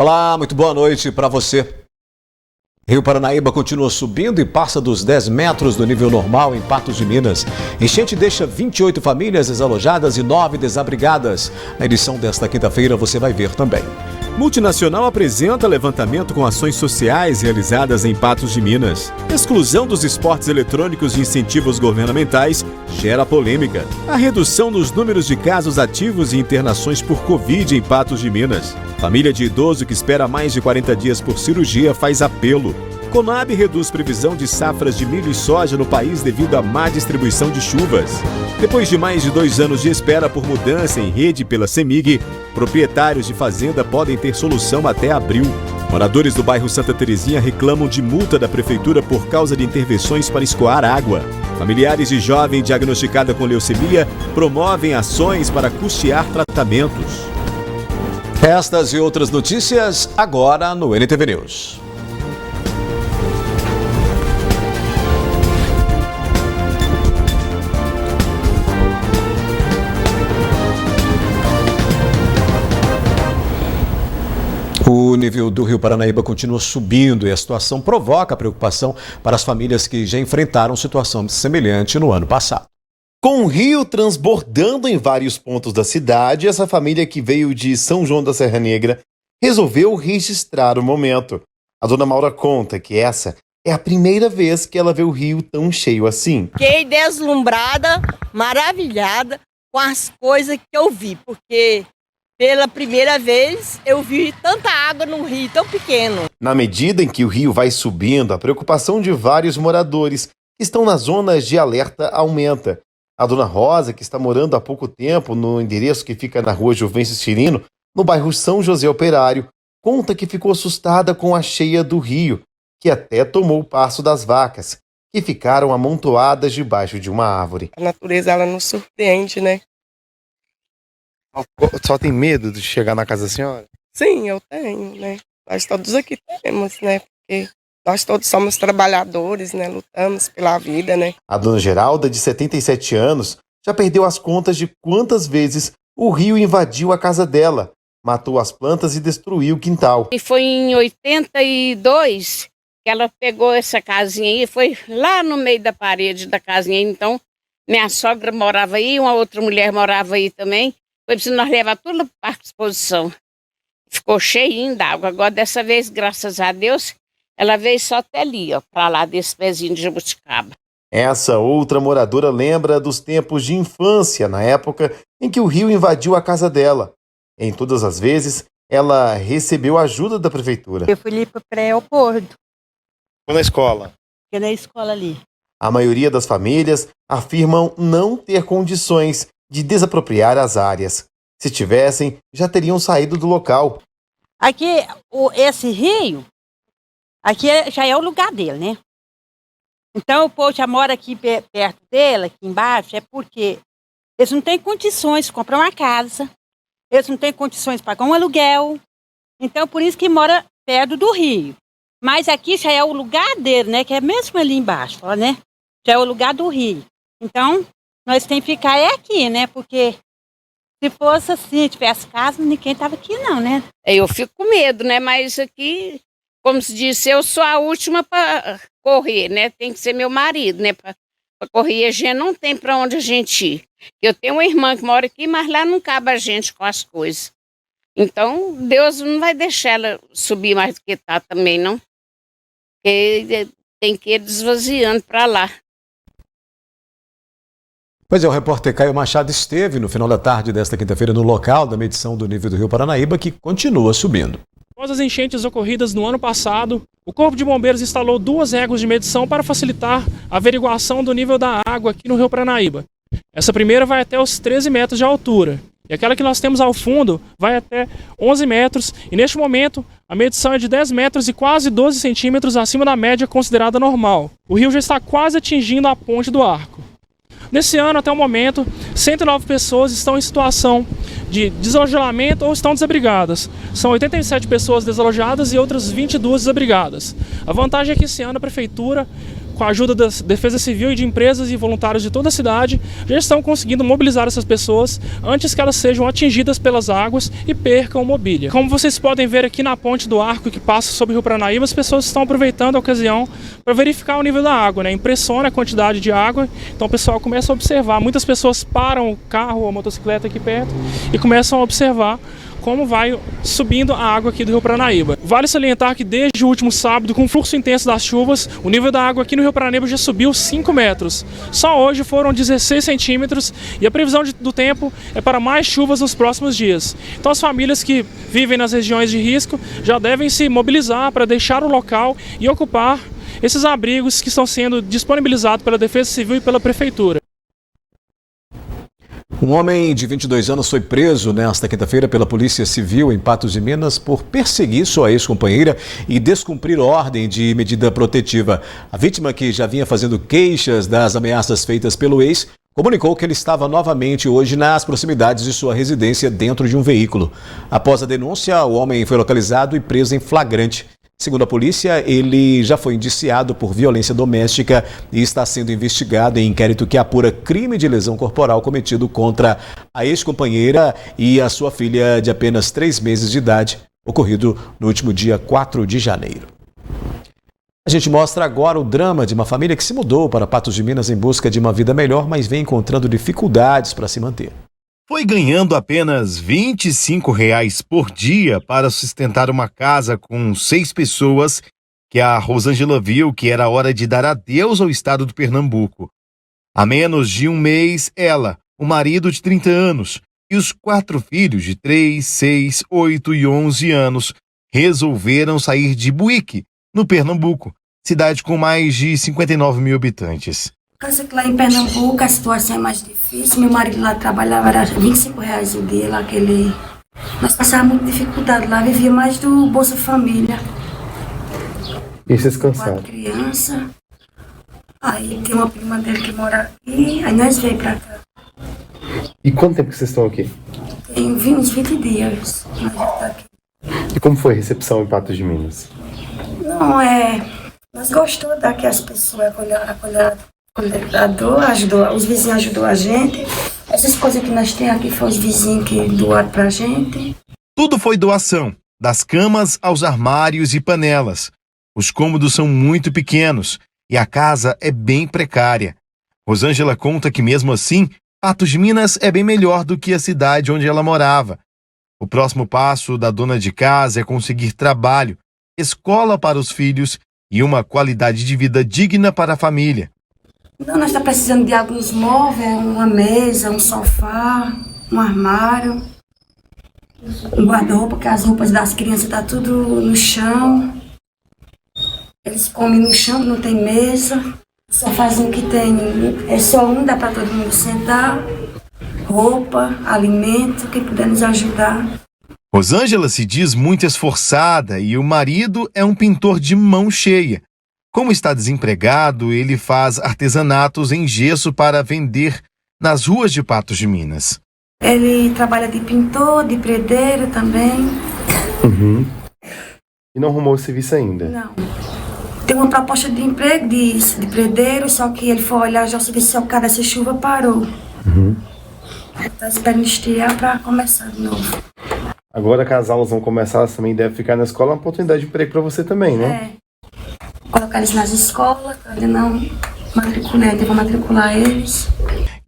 Olá, muito boa noite para você. Rio Paranaíba continua subindo e passa dos 10 metros do nível normal em Patos de Minas. Enchente deixa 28 famílias desalojadas e 9 desabrigadas. Na edição desta quinta-feira você vai ver também. Multinacional apresenta levantamento com ações sociais realizadas em Patos de Minas. Exclusão dos esportes eletrônicos de incentivos governamentais gera polêmica. A redução nos números de casos ativos e internações por Covid em Patos de Minas. Família de idoso que espera mais de 40 dias por cirurgia faz apelo. Conab reduz previsão de safras de milho e soja no país devido à má distribuição de chuvas. Depois de mais de 2 anos de espera por mudança em rede pela CEMIG, proprietários de fazenda podem ter solução até abril. Moradores do bairro Santa Terezinha reclamam de multa da prefeitura por causa de intervenções para escoar água. Familiares de jovem diagnosticada com leucemia promovem ações para custear tratamentos. Estas e outras notícias agora no NTV News. O nível do Rio Paranaíba continua subindo e a situação provoca preocupação para as famílias que já enfrentaram situação semelhante no ano passado. Com o rio transbordando em vários pontos da cidade, essa família que veio de São João da Serra Negra resolveu registrar o momento. A dona Maura conta que essa é a primeira vez que ela vê o rio tão cheio assim. Fiquei deslumbrada, maravilhada com as coisas que eu vi, porque pela primeira vez eu vi tanta água num rio tão pequeno. Na medida em que o rio vai subindo, a preocupação de vários moradores que estão nas zonas de alerta aumenta. A dona Rosa, que está morando há pouco tempo no endereço que fica na rua Juvencio Cirino, no bairro São José Operário, conta que ficou assustada com a cheia do rio, que até tomou o passo das vacas, que ficaram amontoadas debaixo de uma árvore. A natureza, ela nos surpreende, né? Só tem medo de chegar na casa da senhora? Sim, eu tenho, né? Nós todos aqui temos, né? Porque nós todos somos trabalhadores, né? Lutamos pela vida, né? A dona Geralda, de 77 anos, já perdeu as contas de quantas vezes o rio invadiu a casa dela, matou as plantas e destruiu o quintal. E foi em 82 que ela pegou essa casinha aí, foi lá no meio da parede da casinha. Então, minha sogra morava aí, uma outra mulher morava aí também. Foi preciso nós levar tudo para a exposição. Ficou cheinho d'água. Agora, dessa vez, graças a Deus, ela veio só até ali, ó, para lá desse pezinho de jabuticaba. Essa outra moradora lembra dos tempos de infância, na época em que o rio invadiu a casa dela. Em todas as vezes, ela recebeu ajuda da prefeitura. Eu fui ali para o pré-aeroporto. Foi na escola? Fiquei na escola ali. A maioria das famílias afirmam não ter condições de desapropriar as áreas. Se tivessem, já teriam saído do local. Aqui, esse rio, aqui já é o lugar dele, né? Então o povo já mora aqui perto dele, aqui embaixo, é porque eles não têm condições de comprar uma casa, eles não têm condições de pagar um aluguel, então por isso que mora perto do rio. Mas aqui já é o lugar dele, né? Que é mesmo ali embaixo, ó, né? Já é o lugar do rio. Então, nós temos que ficar aqui, né? Porque se fosse assim, tivesse casa, ninguém estava aqui não, né? Eu fico com medo, né? Mas aqui, como se disse, eu sou a última para correr, né? Tem que ser meu marido, né? Para correr, a gente não tem para onde a gente ir. Eu tenho uma irmã que mora aqui, mas lá não cabe a gente com as coisas. Então, Deus não vai deixar ela subir mais do que tá também, não. Porque tem que ir desvaziando para lá. Pois é, o repórter Caio Machado esteve no final da tarde desta quinta-feira no local da medição do nível do Rio Paranaíba, que continua subindo. Após as enchentes ocorridas no ano passado, o Corpo de Bombeiros instalou 2 réguas de medição para facilitar a averiguação do nível da água aqui no Rio Paranaíba. Essa primeira vai até os 13 metros de altura, e aquela que nós temos ao fundo vai até 11 metros, e neste momento a medição é de 10 metros e quase 12 centímetros acima da média considerada normal. O rio já está quase atingindo a ponte do arco. Nesse ano, até o momento, 109 pessoas estão em situação de desalojamento ou estão desabrigadas. São 87 pessoas desalojadas e outras 22 desabrigadas. A vantagem é que esse ano a Prefeitura, com com a ajuda da Defesa Civil e de empresas e voluntários de toda a cidade, já estão conseguindo mobilizar essas pessoas antes que elas sejam atingidas pelas águas e percam mobília. Como vocês podem ver aqui na ponte do arco que passa sobre o Rio Paranaíba, as pessoas estão aproveitando a ocasião para verificar o nível da água, né? Impressiona a quantidade de água, então o pessoal começa a observar. Muitas pessoas param o carro ou a motocicleta aqui perto e começam a observar como vai subindo a água aqui do Rio Paranaíba. Vale salientar que desde o último sábado, com o fluxo intenso das chuvas, o nível da água aqui no Rio Paranaíba já subiu 5 metros. Só hoje foram 16 centímetros e a previsão do tempo é para mais chuvas nos próximos dias. Então as famílias que vivem nas regiões de risco já devem se mobilizar para deixar o local e ocupar esses abrigos que estão sendo disponibilizados pela Defesa Civil e pela Prefeitura. Um homem de 22 anos foi preso nesta quinta-feira pela Polícia Civil em Patos de Minas por perseguir sua ex-companheira e descumprir ordem de medida protetiva. A vítima, que já vinha fazendo queixas das ameaças feitas pelo ex, comunicou que ele estava novamente hoje nas proximidades de sua residência dentro de um veículo. Após a denúncia, o homem foi localizado e preso em flagrante. Segundo a polícia, ele já foi indiciado por violência doméstica e está sendo investigado em inquérito que apura crime de lesão corporal cometido contra a ex-companheira e a sua filha de apenas 3 meses de idade, ocorrido no último dia 4 de janeiro. A gente mostra agora o drama de uma família que se mudou para Patos de Minas em busca de uma vida melhor, mas vem encontrando dificuldades para se manter. Foi ganhando apenas R$ 25 por dia para sustentar uma casa com 6 pessoas que a Rosângela viu que era hora de dar adeus ao estado do Pernambuco. Há menos de um mês, ela, o marido de 30 anos e os 4 filhos de 3, 6, 8 e 11 anos resolveram sair de Buíque, no Pernambuco, cidade com mais de 59 mil habitantes. Casa que lá em Pernambuco a situação é mais difícil. Meu marido lá trabalhava, era R$ 25 o dia, lá que ele... Nós passávamos muita dificuldade lá, vivia mais do Bolsa Família. E vocês cansaram? 4 crianças. Aí tem uma prima dele que mora aqui, aí nós veio pra cá. E quanto tempo que vocês estão aqui? Tem uns 20 dias que nós já tá aqui. E como foi a recepção em Patos de Minas? Não, nós gostamos daqui, as pessoas ajudou, os vizinhos ajudou a gente. Essas coisas que nós temos aqui foram os vizinhos que doaram pra gente. Tudo foi doação, das camas aos armários e panelas. Os cômodos são muito pequenos e a casa é bem precária. Rosângela conta que mesmo assim, Patos de Minas é bem melhor do que a cidade onde ela morava. O próximo passo da dona de casa é conseguir trabalho, escola para os filhos e uma qualidade de vida digna para a família. Então, nós estamos precisando de alguns móveis, uma mesa, um sofá, um armário, um guarda-roupa, porque as roupas das crianças estão tudo no chão. Eles comem no chão, não tem mesa. O sofazinho que tem é só um, dá para todo mundo sentar. Roupa, alimento, quem puder nos ajudar. Rosângela se diz muito esforçada e o marido é um pintor de mão cheia. Como está desempregado, ele faz artesanatos em gesso para vender nas ruas de Patos de Minas. Ele trabalha de pintor, de predeiro também. Uhum. E não arrumou o serviço ainda? Não. Tem uma proposta de emprego de predeiro, só que ele foi olhar já o serviço, por causa dessa chuva parou. Uhum. Está esperando estiar para começar de novo. Agora que as aulas vão começar, elas também devem ficar na escola, é uma oportunidade de emprego para você também, né? Colocar eles nas escolas, ainda não matriculei, então vou matricular eles.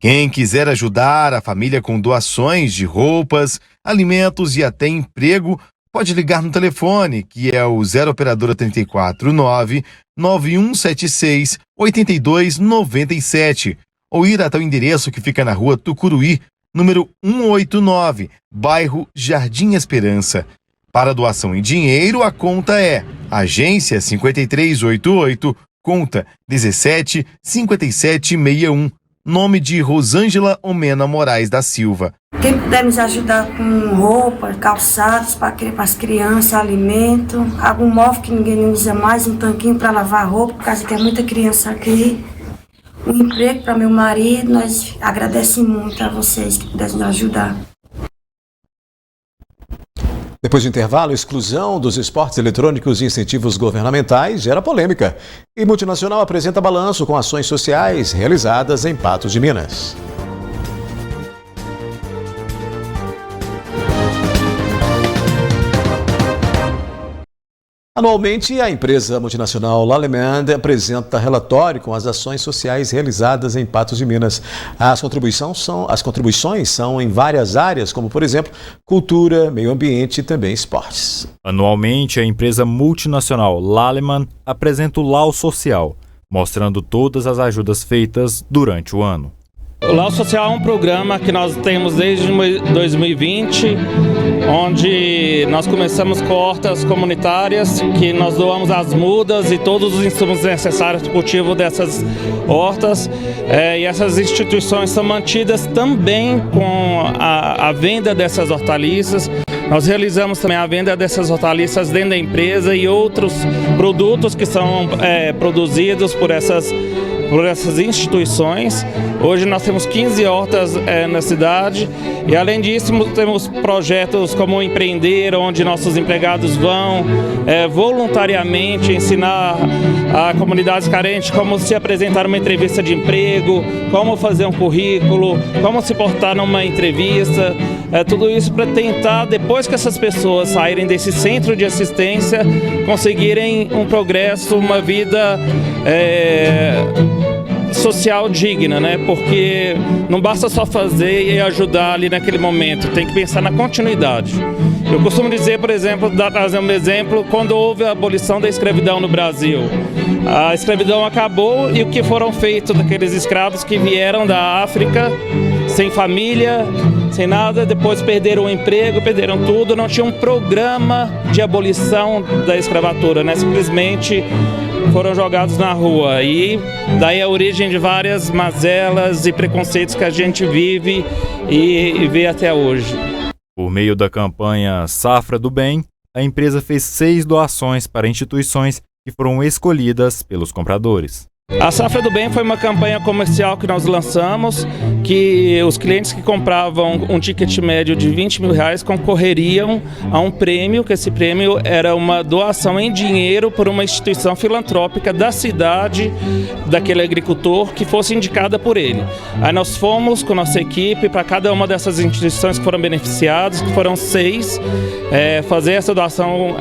Quem quiser ajudar a família com doações de roupas, alimentos e até emprego, pode ligar no telefone, que é o 0 operadora 349 9176 8297, ou ir até o endereço que fica na rua Tucuruí, número 189, bairro Jardim Esperança. Para doação em dinheiro, a conta é Agência 5388, conta 175761, nome de Rosângela Omena Moraes da Silva. Quem puder nos ajudar com roupa, calçados para as crianças, alimento, algum móvel que ninguém usa mais, um tanquinho para lavar roupa, por causa que tem muita criança aqui. Um emprego para meu marido, nós agradecemos muito a vocês que puderem nos ajudar. Depois do intervalo, a exclusão dos esportes eletrônicos e incentivos governamentais gera polêmica. E multinacional apresenta balanço com ações sociais realizadas em Patos de Minas. Anualmente, a empresa multinacional Lallemand apresenta relatório com as ações sociais realizadas em Patos de Minas. As contribuições são em várias áreas, como, por exemplo, cultura, meio ambiente e também esportes. Anualmente, a empresa multinacional Lallemand apresenta o Lau Social, mostrando todas as ajudas feitas durante o ano. O Lau Social é um programa que nós temos desde 2020, onde nós começamos com hortas comunitárias, que nós doamos as mudas e todos os insumos necessários para o cultivo dessas hortas. E essas instituições são mantidas também com a venda dessas hortaliças. Nós realizamos também a venda dessas hortaliças dentro da empresa e outros produtos que são produzidos por essas instituições. Hoje nós temos 15 hortas na cidade e, além disso, temos projetos como o Empreender, onde nossos empregados vão voluntariamente ensinar a comunidades carentes como se apresentar uma entrevista de emprego, como fazer um currículo, como se portar numa entrevista. Tudo isso para tentar, depois que essas pessoas saírem desse centro de assistência, conseguirem um progresso, uma vida social digna, né? Porque não basta só fazer e ajudar ali naquele momento, tem que pensar na continuidade. Eu costumo dizer, por exemplo, trazer um exemplo, quando houve a abolição da escravidão no Brasil. A escravidão acabou e o que foram feitos daqueles escravos que vieram da África, sem família, sem nada, depois perderam o emprego, perderam tudo, não tinha um programa de abolição da escravatura, né? Simplesmente foram jogados na rua e daí a origem de várias mazelas e preconceitos que a gente vive e vê até hoje. Por meio da campanha Safra do Bem, a empresa fez 6 doações para instituições que foram escolhidas pelos compradores. A Safra do Bem foi uma campanha comercial que nós lançamos, que os clientes que compravam um ticket médio de R$20 mil concorreriam a um prêmio, que esse prêmio era uma doação em dinheiro por uma instituição filantrópica da cidade, daquele agricultor, que fosse indicada por ele. Aí nós fomos com nossa equipe para cada uma dessas instituições que foram beneficiadas, que foram 6, fazer essa doação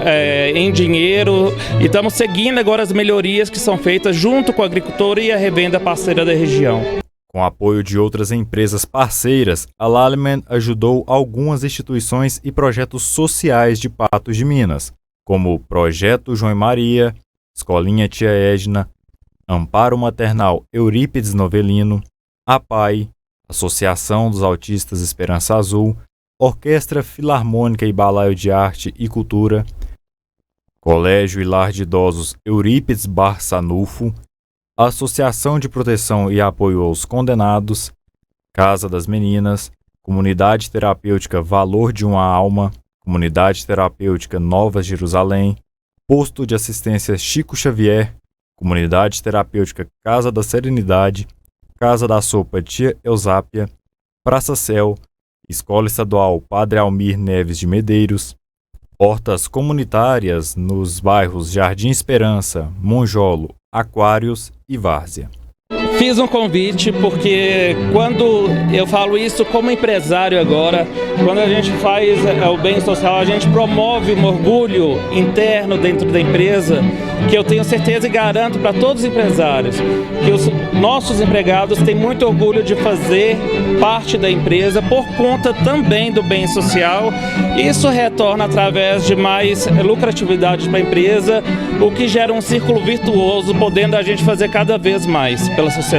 em dinheiro, e estamos seguindo agora as melhorias que são feitas junto com a agricultor e a revenda parceira da região. Com o apoio de outras empresas parceiras, a Lallemand ajudou algumas instituições e projetos sociais de Patos de Minas, como o Projeto João e Maria, Escolinha Tia Edna, Amparo Maternal Eurípides Novelino, APAI, Associação dos Autistas Esperança Azul, Orquestra Filarmônica e Balaio de Arte e Cultura, Colégio e Lar de Idosos Eurípides Barçanufo, Associação de Proteção e Apoio aos Condenados, Casa das Meninas, Comunidade Terapêutica Valor de uma Alma, Comunidade Terapêutica Nova Jerusalém, Posto de Assistência Chico Xavier, Comunidade Terapêutica Casa da Serenidade, Casa da Sopa Tia Eusápia, Praça Céu, Escola Estadual Padre Almir Neves de Medeiros, hortas comunitárias nos bairros Jardim Esperança, Monjolo, Aquários e Várzea. Fiz um convite porque quando eu falo isso como empresário agora, quando a gente faz o bem social, a gente promove um orgulho interno dentro da empresa, que eu tenho certeza e garanto para todos os empresários, que os nossos empregados têm muito orgulho de fazer parte da empresa por conta também do bem social. Isso retorna através de mais lucratividade para a empresa, o que gera um círculo virtuoso, podendo a gente fazer cada vez mais pela sociedade.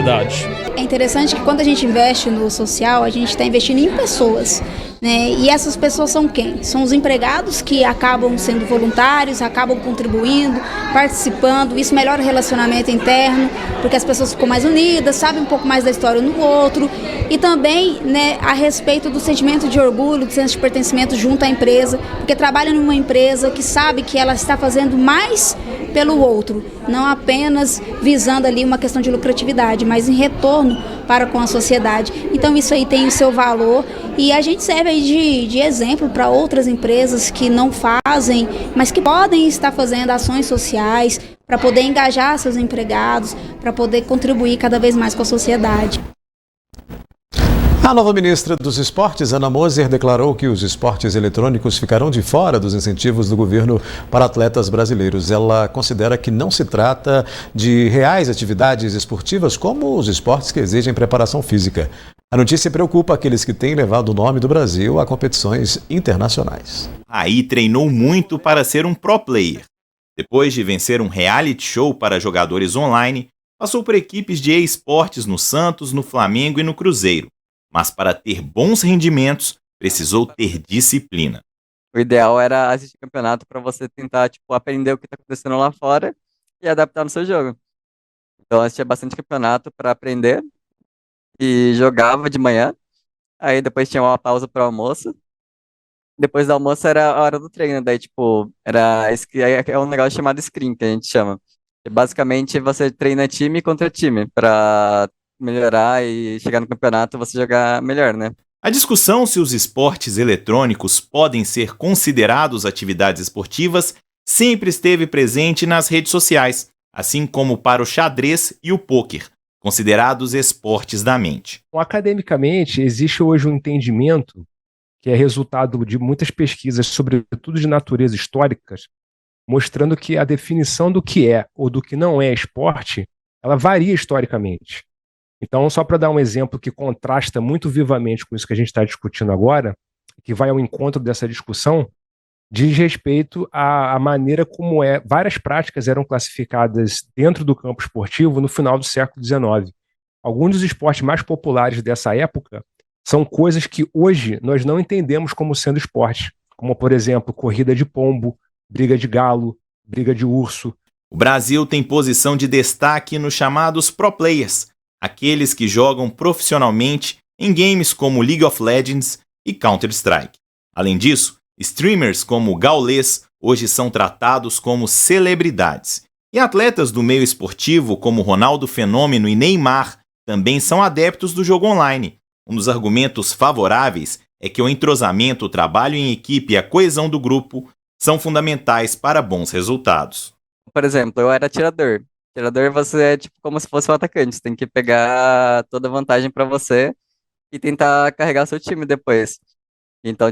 É interessante que quando a gente investe no social, a gente está investindo em pessoas, né? E essas pessoas são quem? São os empregados que acabam sendo voluntários, acabam contribuindo, participando. Isso melhora o relacionamento interno, porque as pessoas ficam mais unidas, sabem um pouco mais da história um do outro. E também, né, a respeito do sentimento de orgulho, do senso de pertencimento junto à empresa, porque trabalha numa empresa que sabe que ela está fazendo mais pelo outro, não apenas visando ali uma questão de lucratividade, mas em retorno retorno para com a sociedade. Então isso aí tem o seu valor e a gente serve aí de exemplo para outras empresas que não fazem, mas que podem estar fazendo ações sociais para poder engajar seus empregados, para poder contribuir cada vez mais com a sociedade. A nova ministra dos Esportes, Ana Moser, declarou que os esportes eletrônicos ficarão de fora dos incentivos do governo para atletas brasileiros. Ela considera que não se trata de reais atividades esportivas como os esportes que exigem preparação física. A notícia preocupa aqueles que têm levado o nome do Brasil a competições internacionais. Aí treinou muito para ser um pro player. Depois de vencer um reality show para jogadores online, passou por equipes de esportes no Santos, no Flamengo e no Cruzeiro. Mas para ter bons rendimentos, precisou ter disciplina. O ideal era assistir campeonato para você tentar aprender o que está acontecendo lá fora e adaptar no seu jogo. Então eu assistia bastante campeonato para aprender e jogava de manhã. Aí depois tinha uma pausa para almoço. Depois do almoço era a hora do treino. Daí é um negócio chamado scrim que a gente chama. E, basicamente você treina time contra time para melhorar e chegar no campeonato você jogar melhor, né? A discussão se os esportes eletrônicos podem ser considerados atividades esportivas sempre esteve presente nas redes sociais, assim como para o xadrez e o pôquer, considerados esportes da mente. Academicamente, existe hoje um entendimento que é resultado de muitas pesquisas, sobretudo de natureza históricas, mostrando que a definição do que é ou do que não é esporte, ela varia historicamente. Então, só para dar um exemplo que contrasta muito vivamente com isso que a gente está discutindo agora, que vai ao encontro dessa discussão, diz respeito à maneira como várias práticas eram classificadas dentro do campo esportivo no final do século XIX. Alguns dos esportes mais populares dessa época são coisas que hoje nós não entendemos como sendo esporte, como, por exemplo, corrida de pombo, briga de galo, briga de urso. O Brasil tem posição de destaque nos chamados pro players, aqueles que jogam profissionalmente em games como League of Legends e Counter-Strike. Além disso, streamers como Gaules hoje são tratados como celebridades. E atletas do meio esportivo como Ronaldo Fenômeno e Neymar também são adeptos do jogo online. Um dos argumentos favoráveis é que o entrosamento, o trabalho em equipe e a coesão do grupo são fundamentais para bons resultados. Por exemplo, eu era atirador. Atirador você é como se fosse um atacante, você tem que pegar toda a vantagem para você e tentar carregar seu time depois. Então,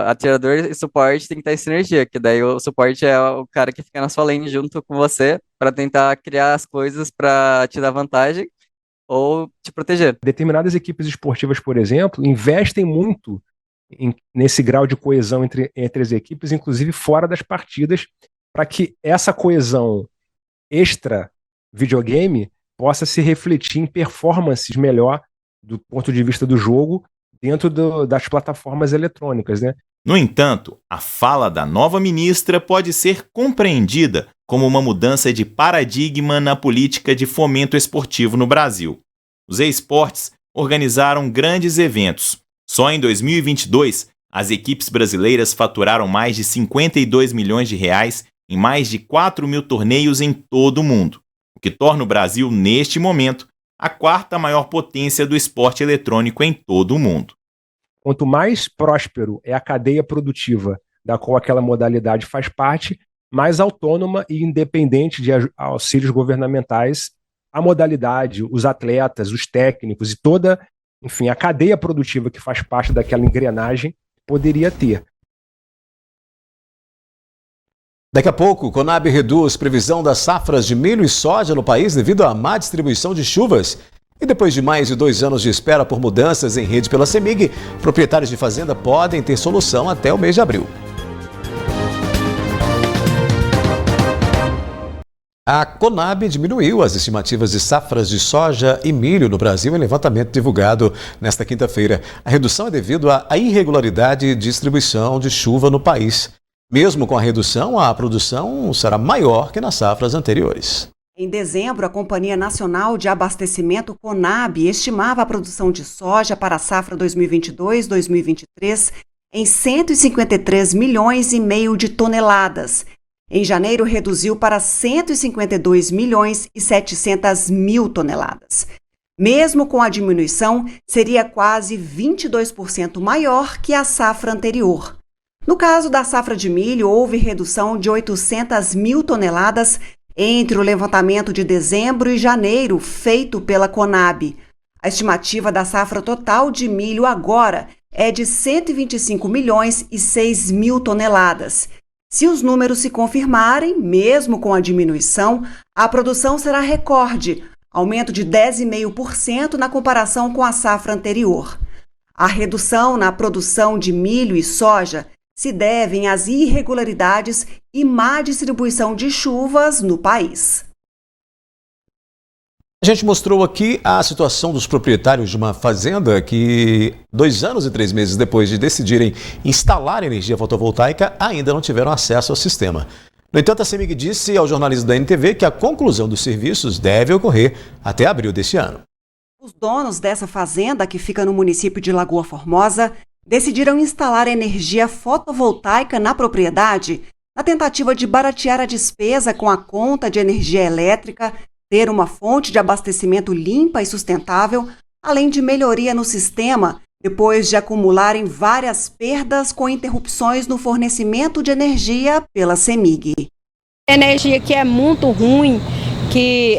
atirador e suporte tem que estar em sinergia, que daí o suporte é o cara que fica na sua lane junto com você para tentar criar as coisas para te dar vantagem ou te proteger. Determinadas equipes esportivas, por exemplo, investem muito nesse grau de coesão entre as equipes, inclusive fora das partidas, para que essa coesão extra videogame possa se refletir em performances melhor do ponto de vista do jogo dentro das plataformas eletrônicas, né? No entanto, a fala da nova ministra pode ser compreendida como uma mudança de paradigma na política de fomento esportivo no Brasil. Os esportes organizaram grandes eventos. Só em 2022, as equipes brasileiras faturaram mais de 52 milhões de reais em mais de 4 mil torneios em todo o mundo, o que torna o Brasil, neste momento, a quarta maior potência do esporte eletrônico em todo o mundo. Quanto mais próspero é a cadeia produtiva da qual aquela modalidade faz parte, mais autônoma e independente de auxílios governamentais a modalidade, os atletas, os técnicos e toda, a cadeia produtiva que faz parte daquela engrenagem poderia ter. Daqui a pouco, o Conab reduz previsão das safras de milho e soja no país devido à má distribuição de chuvas. E depois de mais de 2 anos de espera por mudanças em rede pela CEMIG, proprietários de fazenda podem ter solução até o mês de abril. A Conab diminuiu as estimativas de safras de soja e milho no Brasil em levantamento divulgado nesta quinta-feira. A redução é devido à irregularidade de distribuição de chuva no país. Mesmo com a redução, a produção será maior que nas safras anteriores. Em dezembro, a Companhia Nacional de Abastecimento Conab estimava a produção de soja para a safra 2022-2023 em 153 milhões e meio de toneladas. Em janeiro, reduziu para 152 milhões e 700 mil toneladas. Mesmo com a diminuição, seria quase 22% maior que a safra anterior. No caso da safra de milho, houve redução de 800 mil toneladas entre o levantamento de dezembro e janeiro feito pela Conab. A estimativa da safra total de milho agora é de 125 milhões e 6 mil toneladas. Se os números se confirmarem, mesmo com a diminuição, a produção será recorde, aumento de 10,5% na comparação com a safra anterior. A redução na produção de milho e soja se devem às irregularidades e má distribuição de chuvas no país. A gente mostrou aqui a situação dos proprietários de uma fazenda que 2 anos e 3 meses depois de decidirem instalar energia fotovoltaica ainda não tiveram acesso ao sistema. No entanto, a CEMIG disse ao jornalismo da NTV que a conclusão dos serviços deve ocorrer até abril deste ano. Os donos dessa fazenda, que fica no município de Lagoa Formosa, decidiram instalar energia fotovoltaica na propriedade na tentativa de baratear a despesa com a conta de energia elétrica, ter uma fonte de abastecimento limpa e sustentável, além de melhoria no sistema, depois de acumularem várias perdas com interrupções no fornecimento de energia pela CEMIG. Energia que é muito ruim, que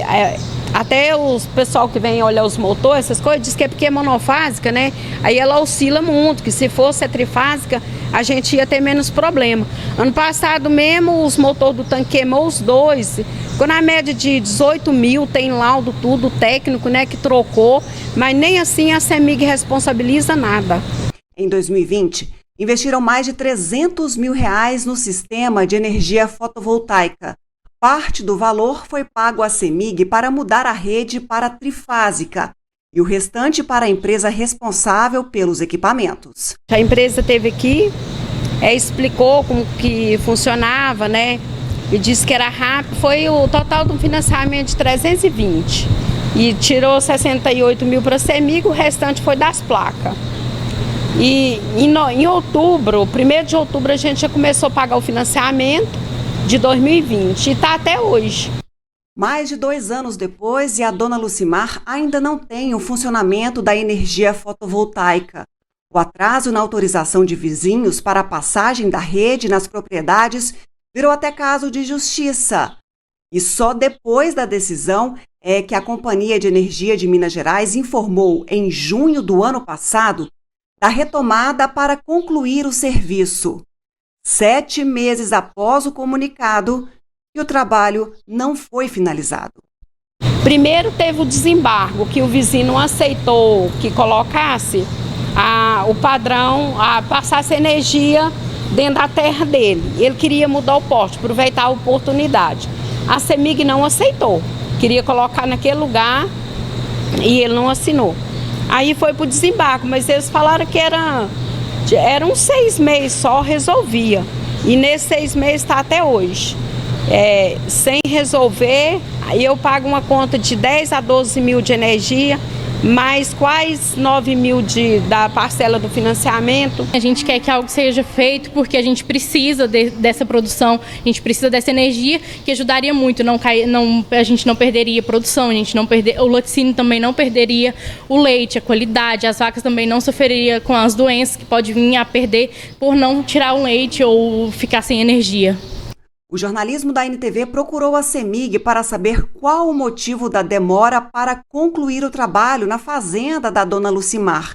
até o pessoal que vem olhar os motores, essas coisas, diz que é porque é monofásica, né? Aí ela oscila muito, que se fosse a trifásica, a gente ia ter menos problema. Ano passado mesmo, os motores do tanque queimou os dois. Ficou na média de 18 mil, tem laudo tudo técnico, né, que trocou, mas nem assim a CEMIG responsabiliza nada. Em 2020, investiram mais de R$300 mil no sistema de energia fotovoltaica. Parte do valor foi pago à CEMIG para mudar a rede para trifásica e o restante para a empresa responsável pelos equipamentos. A empresa esteve aqui, explicou como que funcionava, né? E disse que era rápido. Foi o total do financiamento de 320 e tirou 68 mil para a CEMIG, o restante foi das placas. E em outubro, 1º de outubro, a gente já começou a pagar o financiamento de 2020 e está até hoje. Mais de 2 anos depois e a dona Lucimar ainda não tem o funcionamento da energia fotovoltaica. O atraso na autorização de vizinhos para a passagem da rede nas propriedades virou até caso de justiça. E só depois da decisão é que a Companhia de Energia de Minas Gerais informou, em junho do ano passado, da retomada para concluir o serviço. 7 meses após o comunicado, e o trabalho não foi finalizado. Primeiro teve o desembargo, que o vizinho não aceitou que colocasse o padrão, passasse energia dentro da terra dele. Ele queria mudar o poste, aproveitar a oportunidade. A CEMIG não aceitou, queria colocar naquele lugar e ele não assinou. Aí foi para o desembargo, mas eles falaram que eram 6 meses só, resolvia. E nesses 6 meses está até hoje. Sem resolver, aí eu pago uma conta de 10 a 12 mil de energia, mais quase 9 mil da parcela do financiamento. A gente quer que algo seja feito porque a gente precisa dessa produção, a gente precisa dessa energia que ajudaria muito. A gente não perderia produção, o laticínio também não perderia o leite, a qualidade, as vacas também não sofreriam com as doenças que pode vir a perder por não tirar o leite ou ficar sem energia. O jornalismo da NTV procurou a CEMIG para saber qual o motivo da demora para concluir o trabalho na fazenda da dona Lucimar.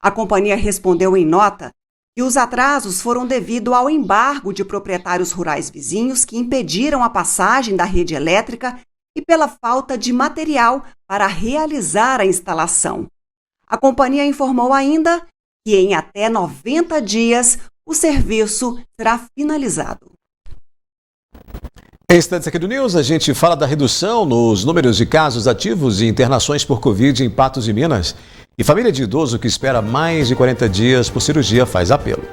A companhia respondeu em nota que os atrasos foram devido ao embargo de proprietários rurais vizinhos que impediram a passagem da rede elétrica e pela falta de material para realizar a instalação. A companhia informou ainda que em até 90 dias o serviço será finalizado. Em instantes aqui do News, a gente fala da redução nos números de casos ativos e internações por Covid em Patos de Minas. E família de idoso que espera mais de 40 dias por cirurgia faz apelo.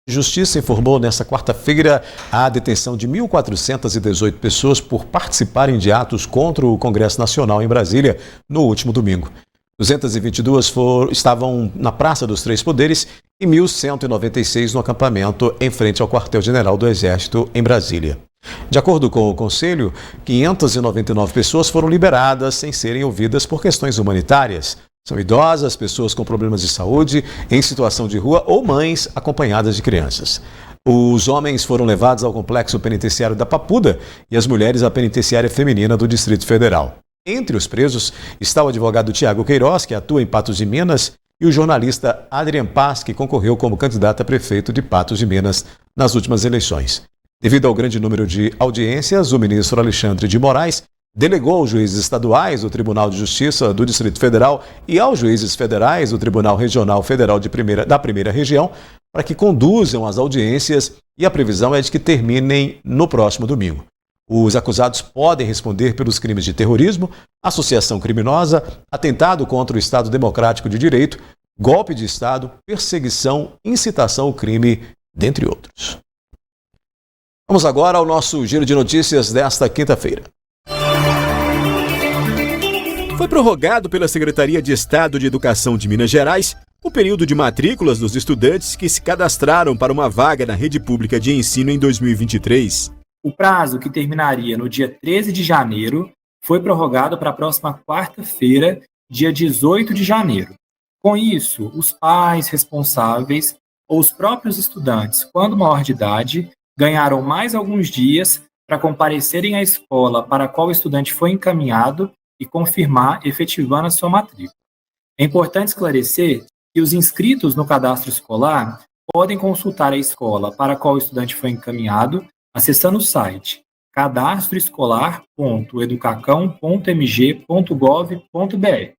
Justiça informou nesta quarta-feira a detenção de 1.418 pessoas por participarem de atos contra o Congresso Nacional em Brasília no último domingo. 222 estavam na Praça dos Três Poderes e 1.196 no acampamento em frente ao Quartel-General do Exército em Brasília. De acordo com o Conselho, 599 pessoas foram liberadas sem serem ouvidas por questões humanitárias. São idosas, pessoas com problemas de saúde, em situação de rua ou mães acompanhadas de crianças. Os homens foram levados ao complexo penitenciário da Papuda e as mulheres à penitenciária feminina do Distrito Federal. Entre os presos está o advogado Tiago Queiroz, que atua em Patos de Minas, e o jornalista Adrian Paz, que concorreu como candidato a prefeito de Patos de Minas nas últimas eleições. Devido ao grande número de audiências, o ministro Alexandre de Moraes delegou aos juízes estaduais do Tribunal de Justiça do Distrito Federal e aos juízes federais do Tribunal Regional Federal da Primeira Região para que conduzam as audiências, e a previsão é de que terminem no próximo domingo. Os acusados podem responder pelos crimes de terrorismo, associação criminosa, atentado contra o Estado Democrático de Direito, golpe de Estado, perseguição, incitação ao crime, dentre outros. Vamos agora ao nosso giro de notícias desta quinta-feira. Foi prorrogado pela Secretaria de Estado de Educação de Minas Gerais o período de matrículas dos estudantes que se cadastraram para uma vaga na rede pública de ensino em 2023. O prazo, que terminaria no dia 13 de janeiro, foi prorrogado para a próxima quarta-feira, dia 18 de janeiro. Com isso, os pais responsáveis ou os próprios estudantes, quando maior de idade, ganharam mais alguns dias para comparecerem à escola para a qual o estudante foi encaminhado e confirmar efetivando a sua matrícula. É importante esclarecer que os inscritos no cadastro escolar podem consultar a escola para a qual o estudante foi encaminhado acessando o site cadastroescolar.educacão.mg.gov.br.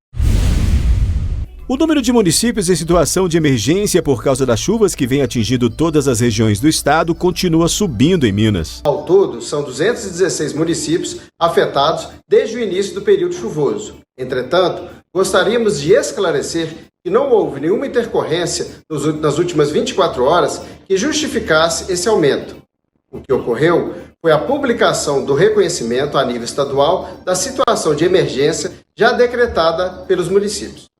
O número de municípios em situação de emergência por causa das chuvas que vem atingindo todas as regiões do estado continua subindo em Minas. Ao todo, são 216 municípios afetados desde o início do período chuvoso. Entretanto, gostaríamos de esclarecer que não houve nenhuma intercorrência nas últimas 24 horas que justificasse esse aumento. O que ocorreu foi a publicação do reconhecimento a nível estadual da situação de emergência já decretada pelos municípios.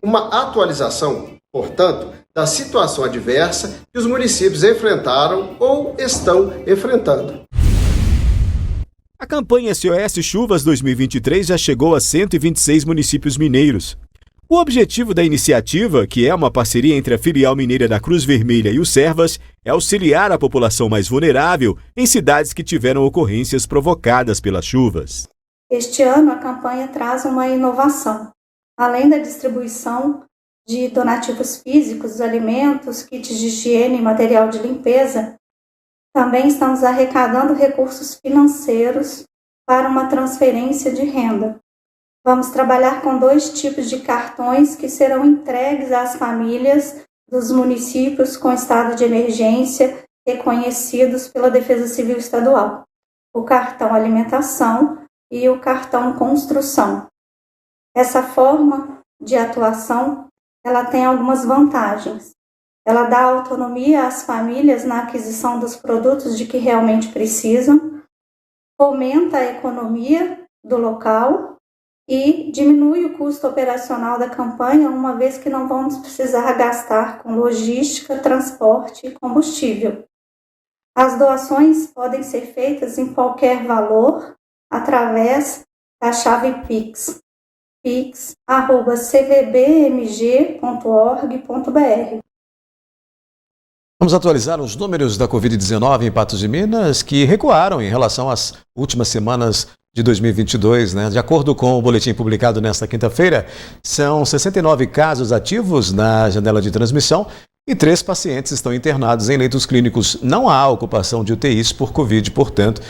Uma atualização, portanto, da situação adversa que os municípios enfrentaram ou estão enfrentando. A campanha SOS Chuvas 2023 já chegou a 126 municípios mineiros. O objetivo da iniciativa, que é uma parceria entre a filial mineira da Cruz Vermelha e o Servas, é auxiliar a população mais vulnerável em cidades que tiveram ocorrências provocadas pelas chuvas. Este ano, a campanha traz uma inovação. Além da distribuição de donativos físicos, alimentos, kits de higiene e material de limpeza, também estamos arrecadando recursos financeiros para uma transferência de renda. Vamos trabalhar com 2 tipos de cartões que serão entregues às famílias dos municípios com estado de emergência reconhecidos pela Defesa Civil Estadual: o cartão alimentação e o cartão construção. Essa forma de atuação, ela tem algumas vantagens. Ela dá autonomia às famílias na aquisição dos produtos de que realmente precisam, fomenta a economia do local e diminui o custo operacional da campanha, uma vez que não vamos precisar gastar com logística, transporte e combustível. As doações podem ser feitas em qualquer valor através da chave Pix, pix@cvbmg.org.br. Vamos atualizar os números da Covid-19 em Patos de Minas, que recuaram em relação às últimas semanas de 2022, né? De acordo com o boletim publicado nesta quinta-feira, são 69 casos ativos na janela de transmissão e 3 pacientes estão internados em leitos clínicos. Não há ocupação de UTIs por Covid, portanto,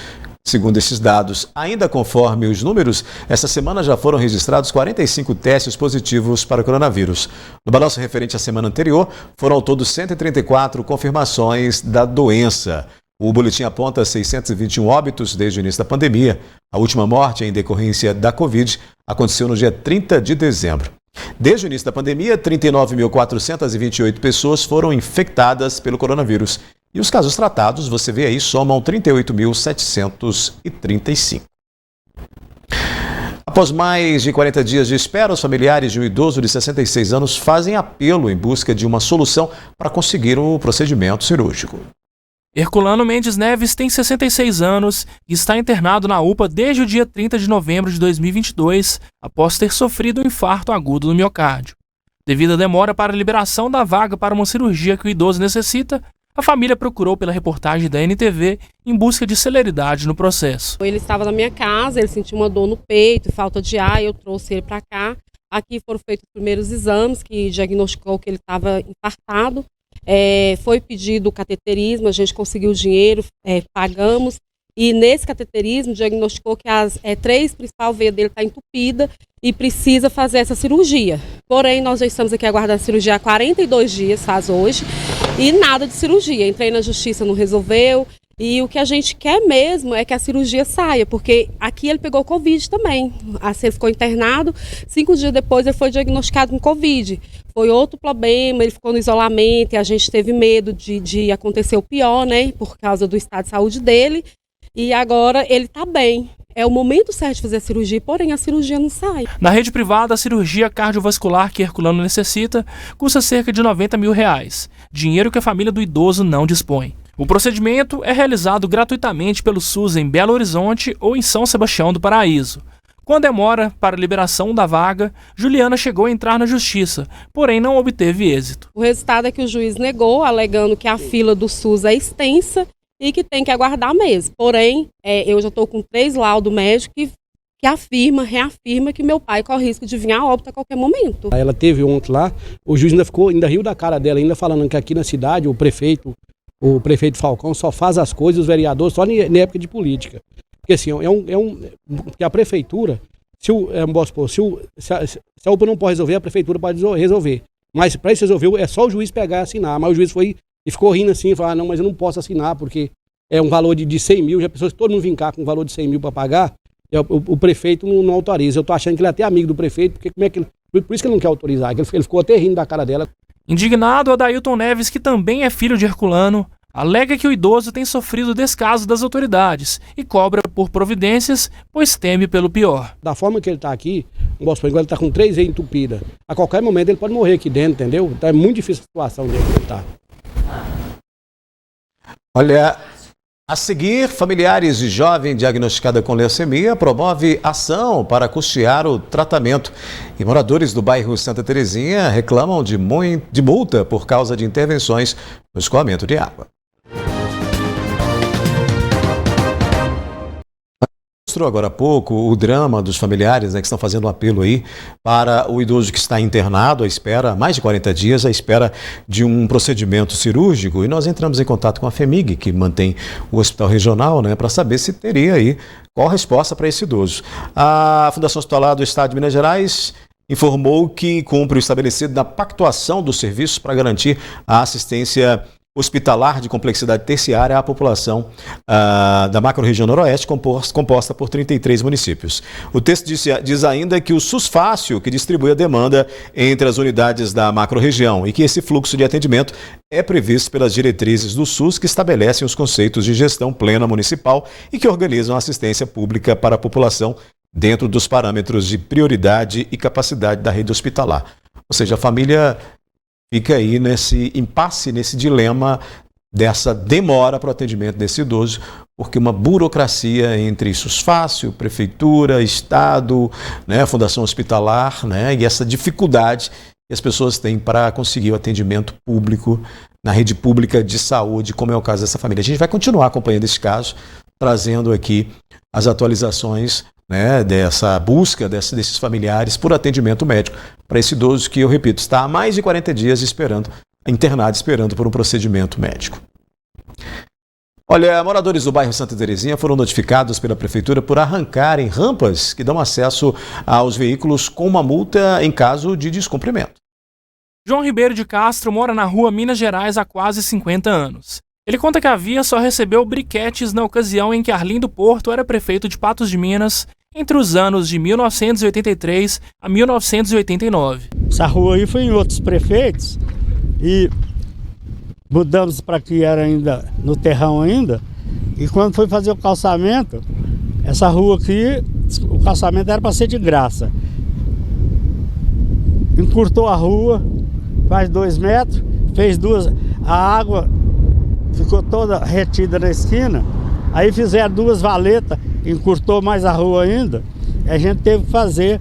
segundo esses dados. Ainda conforme os números, essa semana já foram registrados 45 testes positivos para o coronavírus. No balanço referente à semana anterior, foram ao todo 134 confirmações da doença. O boletim aponta 621 óbitos desde o início da pandemia. A última morte em decorrência da Covid aconteceu no dia 30 de dezembro. Desde o início da pandemia, 39.428 pessoas foram infectadas pelo coronavírus. E os casos tratados, você vê aí, somam 38.735. Após mais de 40 dias de espera, os familiares de um idoso de 66 anos fazem apelo em busca de uma solução para conseguir um procedimento cirúrgico. Herculano Mendes Neves tem 66 anos e está internado na UPA desde o dia 30 de novembro de 2022, após ter sofrido um infarto agudo no miocárdio. Devido à demora para a liberação da vaga para uma cirurgia que o idoso necessita, a família procurou pela reportagem da NTV em busca de celeridade no processo. Ele estava na minha casa, ele sentiu uma dor no peito, falta de ar, eu trouxe ele para cá. Aqui foram feitos os primeiros exames que diagnosticou que ele estava infartado. Foi pedido o cateterismo, a gente conseguiu o dinheiro, pagamos. E nesse cateterismo diagnosticou que as 3 principais veias dele está entupida e precisa fazer essa cirurgia. Porém, nós já estamos aqui aguardando a cirurgia há 42 dias, faz hoje, e nada de cirurgia. Entrei na justiça, não resolveu. E o que a gente quer mesmo é que a cirurgia saia, porque aqui ele pegou Covid também. Assim, ele ficou internado, 5 dias depois ele foi diagnosticado com Covid. Foi outro problema, ele ficou no isolamento e a gente teve medo de acontecer o pior, né, por causa do estado de saúde dele. E agora ele está bem. É o momento certo de fazer a cirurgia, porém a cirurgia não sai. Na rede privada, a cirurgia cardiovascular que Herculano necessita custa cerca de R$90 mil, dinheiro que a família do idoso não dispõe. O procedimento é realizado gratuitamente pelo SUS em Belo Horizonte ou em São Sebastião do Paraíso. Com a demora para a liberação da vaga, Juliana chegou a entrar na justiça, porém não obteve êxito. O resultado é que o juiz negou, alegando que a fila do SUS é extensa e que tem que aguardar mesmo. Porém, eu já estou com 3 laudos médicos que reafirma que meu pai corre risco de vir a óbito a qualquer momento. Ela teve ontem lá, o juiz ainda riu da cara dela, ainda falando que aqui na cidade o prefeito Falcão só faz as coisas, os vereadores, só na época de política. Porque assim, porque a prefeitura, se a UPA não pode resolver, a prefeitura pode resolver. Mas para isso resolver, é só o juiz pegar e assinar. Mas o juiz foi e ficou rindo assim, falou, não, mas eu não posso assinar, porque é um valor de 100 mil, já pensou, se todo mundo vir cá com um valor de 100 mil para pagar, o prefeito não autoriza. Eu tô achando que ele é até amigo do prefeito, porque por isso que ele não quer autorizar, ele ficou até rindo da cara dela. Indignado, Adailton Neves, que também é filho de Herculano, alega que o idoso tem sofrido descaso das autoridades e cobra por providências, pois teme pelo pior. Da forma que ele está aqui, ele está com 3 veias entupidas. A qualquer momento ele pode morrer aqui dentro, entendeu? Então é muito difícil a situação dele que ele está. Olha, a seguir, familiares de jovem diagnosticada com leucemia promove ação para custear o tratamento. E moradores do bairro Santa Terezinha reclamam de multa por causa de intervenções no escoamento de água. Mostrou agora há pouco o drama dos familiares, né, que estão fazendo um apelo aí para o idoso que está internado à espera, mais de 40 dias, à espera de um procedimento cirúrgico. E nós entramos em contato com a FEMIG, que mantém o hospital regional, né, para saber se teria aí qual a resposta para esse idoso. A Fundação Hospitalar do Estado de Minas Gerais informou que cumpre o estabelecido na pactuação dos serviços para garantir a assistência hospitalar de complexidade terciária à população da macro-região noroeste, composta por 33 municípios. O texto diz ainda que o SUS Fácil, que distribui a demanda entre as unidades da macro-região, e que esse fluxo de atendimento é previsto pelas diretrizes do SUS, que estabelecem os conceitos de gestão plena municipal e que organizam a assistência pública para a população dentro dos parâmetros de prioridade e capacidade da rede hospitalar. Ou seja, a família fica aí nesse impasse, nesse dilema dessa demora para o atendimento desse idoso, porque uma burocracia entre SUS Fácil, Prefeitura, Estado, né, Fundação Hospitalar, né, e essa dificuldade que as pessoas têm para conseguir o atendimento público na rede pública de saúde, como é o caso dessa família. A gente vai continuar acompanhando esse caso, trazendo aqui as atualizações, né, dessa busca desses familiares por atendimento médico para esse idoso que, eu repito, está há mais de 40 dias internado esperando por um procedimento médico. Olha, moradores do bairro Santa Terezinha foram notificados pela Prefeitura por arrancarem rampas que dão acesso aos veículos com uma multa em caso de descumprimento. João Ribeiro de Castro mora na rua Minas Gerais há quase 50 anos. Ele conta que a via só recebeu briquetes na ocasião em que Arlindo Porto era prefeito de Patos de Minas, entre os anos de 1983 a 1989. Essa rua aí foi em outros prefeitos e mudamos para que era ainda no terrão ainda. E quando foi fazer o calçamento, essa rua aqui, o calçamento era para ser de graça. Encurtou a rua, faz 2 metros, fez 2, a água ficou toda retida na esquina. Aí fizeram 2 valetas, encurtou mais a rua ainda. E a gente teve que fazer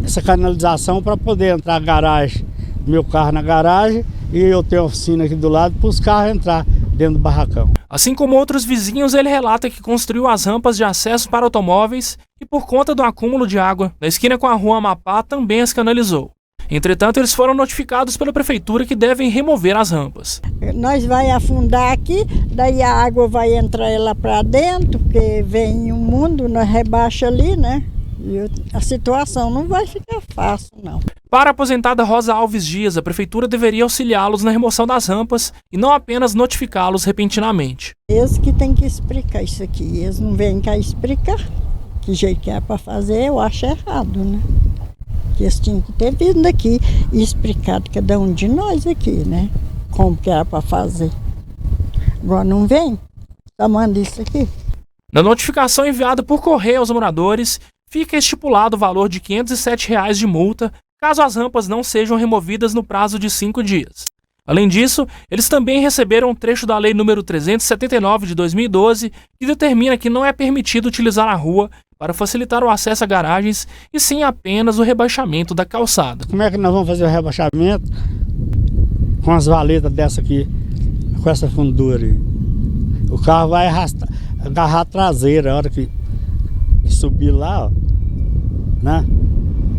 essa canalização para poder entrar a garagem, meu carro na garagem, e eu tenho a oficina aqui do lado para os carros entrar dentro do barracão. Assim como outros vizinhos, ele relata que construiu as rampas de acesso para automóveis e, por conta do acúmulo de água na esquina com a rua Amapá, também as canalizou. Entretanto, eles foram notificados pela prefeitura que devem remover as rampas. Nós vai afundar aqui, daí a água vai entrar lá para dentro, porque vem um mundo, nós rebaixa ali, né? E a situação não vai ficar fácil, não. Para a aposentada Rosa Alves Dias, a prefeitura deveria auxiliá-los na remoção das rampas e não apenas notificá-los repentinamente. Eles que tem que explicar isso aqui, eles não vêm cá explicar. Que jeito que é para fazer, eu acho errado, né? Que eles tinham que ter vindo aqui e explicado cada um de nós aqui, né? Como que era para fazer. Agora não vem, só manda isso aqui. Na notificação enviada por correio aos moradores, fica estipulado o valor de R$ 507 de multa caso as rampas não sejam removidas no prazo de 5 dias. Além disso, eles também receberam um trecho da Lei nº 379 de 2012, que determina que não é permitido utilizar a rua para facilitar o acesso a garagens, e sim apenas o rebaixamento da calçada. Como é que nós vamos fazer o rebaixamento com as valetas dessa aqui, com essa fundura aí? O carro vai agarrar a traseira a hora que subir lá, ó, né?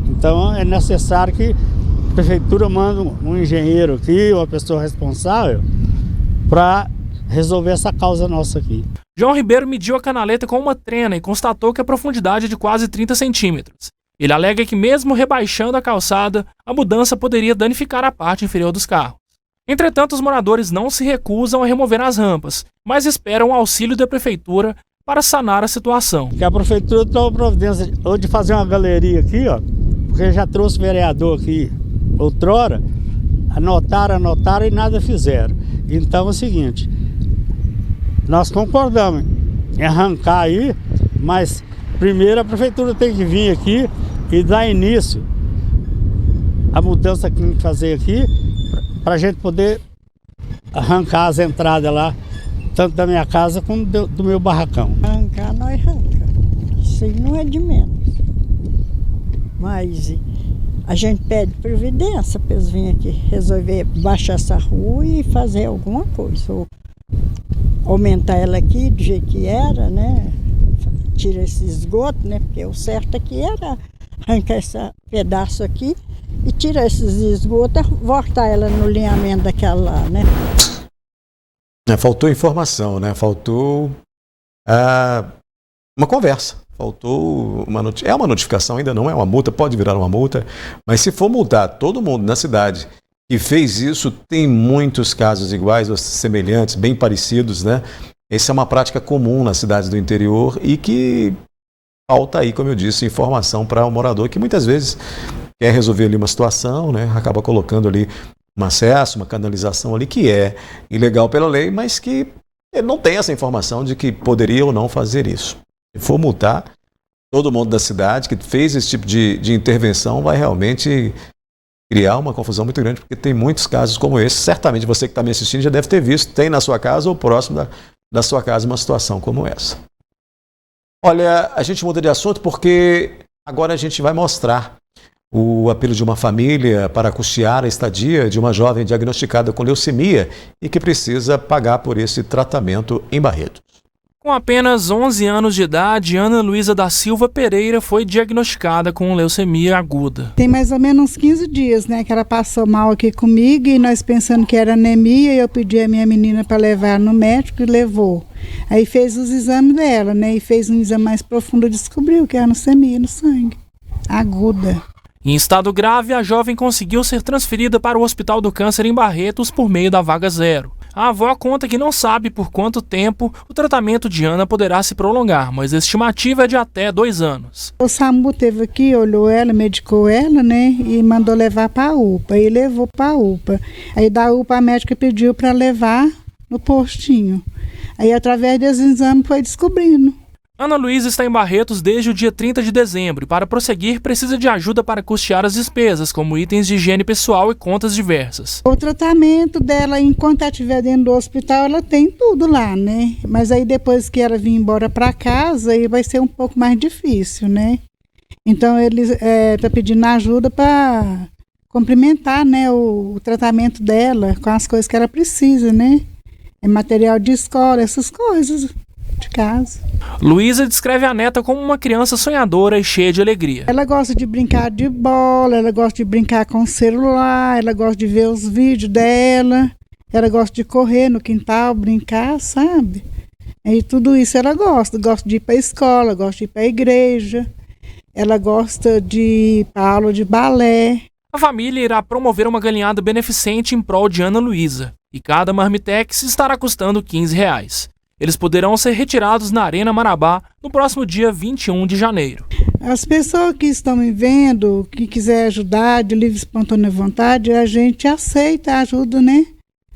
Então é necessário que a prefeitura manda um engenheiro aqui, uma pessoa responsável, para resolver essa causa nossa aqui. João Ribeiro mediu a canaleta com uma trena e constatou que a profundidade é de quase 30 centímetros. Ele alega que mesmo rebaixando a calçada, a mudança poderia danificar a parte inferior dos carros. Entretanto, os moradores não se recusam a remover as rampas, mas esperam o auxílio da prefeitura para sanar a situação. Que a prefeitura tomou providência ou de fazer uma galeria aqui, ó, porque já trouxe vereador aqui outrora, anotaram e nada fizeram. Então é o seguinte, nós concordamos em arrancar aí, mas primeiro a prefeitura tem que vir aqui e dar início à mudança que tem que fazer aqui, para a gente poder arrancar as entradas lá, tanto da minha casa como do meu barracão. Arrancar, nós arrancamos. Isso aí não é de menos. Mas a gente pede providência para eles virem aqui resolver baixar essa rua e fazer alguma coisa. Ou aumentar ela aqui do jeito que era, né? Tira esse esgoto, né? Porque o certo aqui era arrancar esse pedaço aqui e tirar esses esgotos e voltar ela no alinhamento daquela lá, né? Faltou informação, né? Faltou uma conversa. Faltou uma notificação. É uma notificação, ainda não é uma multa, pode virar uma multa, mas se for multar todo mundo na cidade que fez isso, tem muitos casos iguais ou semelhantes, bem parecidos, né? Essa é uma prática comum nas cidades do interior e que falta aí, como eu disse, informação para o morador que muitas vezes quer resolver ali uma situação, né? Acaba colocando ali um acesso, uma canalização ali que é ilegal pela lei, mas que ele não tem essa informação de que poderia ou não fazer isso. Se for multar, todo mundo da cidade que fez esse tipo de intervenção vai realmente criar uma confusão muito grande, porque tem muitos casos como esse. Certamente você que está me assistindo já deve ter visto, tem na sua casa ou próximo da sua casa uma situação como essa. Olha, a gente muda de assunto porque agora a gente vai mostrar o apelo de uma família para custear a estadia de uma jovem diagnosticada com leucemia e que precisa pagar por esse tratamento em Barretos. Com apenas 11 anos de idade, Ana Luísa da Silva Pereira foi diagnosticada com leucemia aguda. Tem mais ou menos uns 15 dias, né, que ela passou mal aqui comigo e nós pensando que era anemia, eu pedi a minha menina para levar no médico e levou. Aí fez os exames dela, né, e fez um exame mais profundo e descobriu que era leucemia no sangue, aguda. Em estado grave, a jovem conseguiu ser transferida para o Hospital do Câncer em Barretos por meio da vaga zero. A avó conta que não sabe por quanto tempo o tratamento de Ana poderá se prolongar, mas a estimativa é de até 2 anos. O SAMU esteve aqui, olhou ela, medicou ela, né, e mandou levar para a UPA, e levou para a UPA. Aí da UPA a médica pediu para levar no postinho. Aí através desse exame foi descobrindo. Ana Luísa está em Barretos desde o dia 30 de dezembro e, para prosseguir, precisa de ajuda para custear as despesas, como itens de higiene pessoal e contas diversas. O tratamento dela, enquanto ela estiver dentro do hospital, ela tem tudo lá, né? Mas aí depois que ela vir embora para casa, aí vai ser um pouco mais difícil, né? Então ele está pedindo ajuda para complementar, né, o tratamento dela com as coisas que ela precisa, né? É material de escola, essas coisas de casa. Luísa descreve a neta como uma criança sonhadora e cheia de alegria. Ela gosta de brincar de bola, ela gosta de brincar com o celular, ela gosta de ver os vídeos dela, ela gosta de correr no quintal, brincar, sabe? E tudo isso ela gosta de ir para a escola, gosta de ir para a igreja, ela gosta de ir para aula de balé. A família irá promover uma galinhada beneficente em prol de Ana Luísa, e cada marmitex estará custando R$15. Eles poderão ser retirados na Arena Marabá no próximo dia 21 de janeiro. As pessoas que estão me vendo, que quiser ajudar de livre e espontânea vontade, a gente aceita a ajuda, né?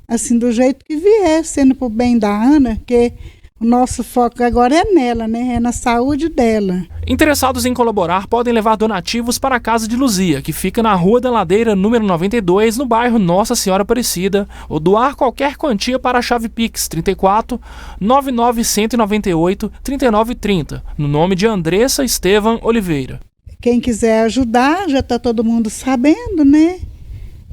Assim, do jeito que vier, sendo pro bem da Ana, que o nosso foco agora é nela, né? É na saúde dela. Interessados em colaborar podem levar donativos para a Casa de Luzia, que fica na Rua da Ladeira, número 92, no bairro Nossa Senhora Aparecida, ou doar qualquer quantia para a chave Pix 34 99198 3930, no nome de Andressa Estevam Oliveira. Quem quiser ajudar, já está todo mundo sabendo, né?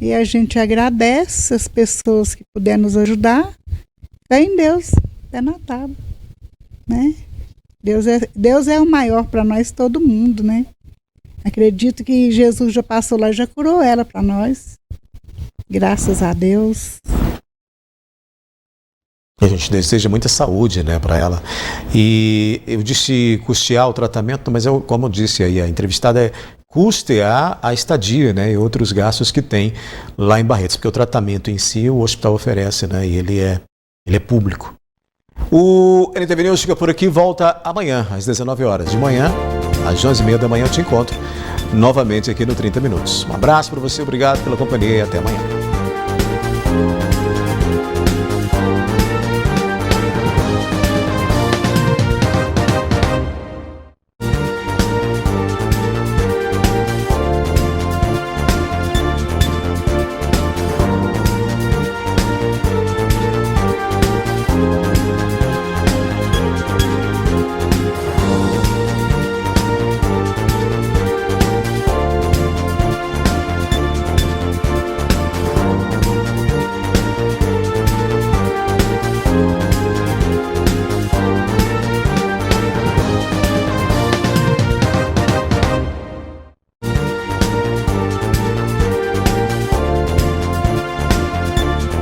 E a gente agradece as pessoas que puderem nos ajudar. Fé em Deus, pé na tábua, né? Deus é o maior para nós, todo mundo, né? Acredito que Jesus já passou lá e já curou ela para nós. Graças a Deus. A gente deseja muita saúde, né, para ela. E eu disse custear o tratamento, mas como eu disse aí, a entrevistada é custear a estadia, né, e outros gastos que tem lá em Barretos, porque o tratamento em si o hospital oferece, né, e ele é público. O NTV News fica por aqui, volta amanhã, às 19 horas de manhã, às 11h30 da manhã eu te encontro novamente aqui no 30 Minutos. Um abraço para você, obrigado pela companhia e até amanhã.